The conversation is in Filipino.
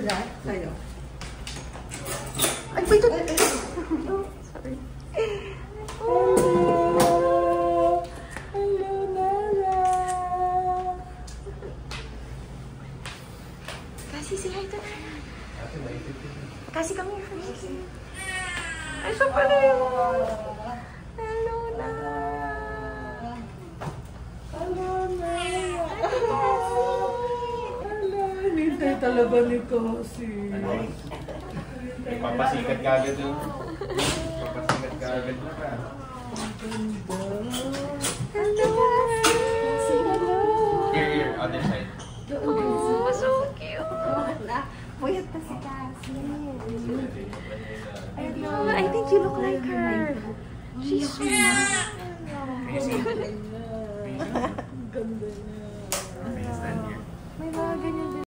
sila? Tayo. Ay, wait, oh, sorry. Hello! Hello, Nala! Kasi say hi to Nala. Kasi kami first. Ay, siya pala yun. Hello, Nala. Hello, Nala! Hello! Hinintay talaga ni Kasi. Papasikat ka agad yun. Papasikat ka agad na ka. Ganda. Hello, Hello! Here, other side. oh, so cute. Puyat pa si Cassie. Hello, I think you look like her. She's sweet. Ganda niya.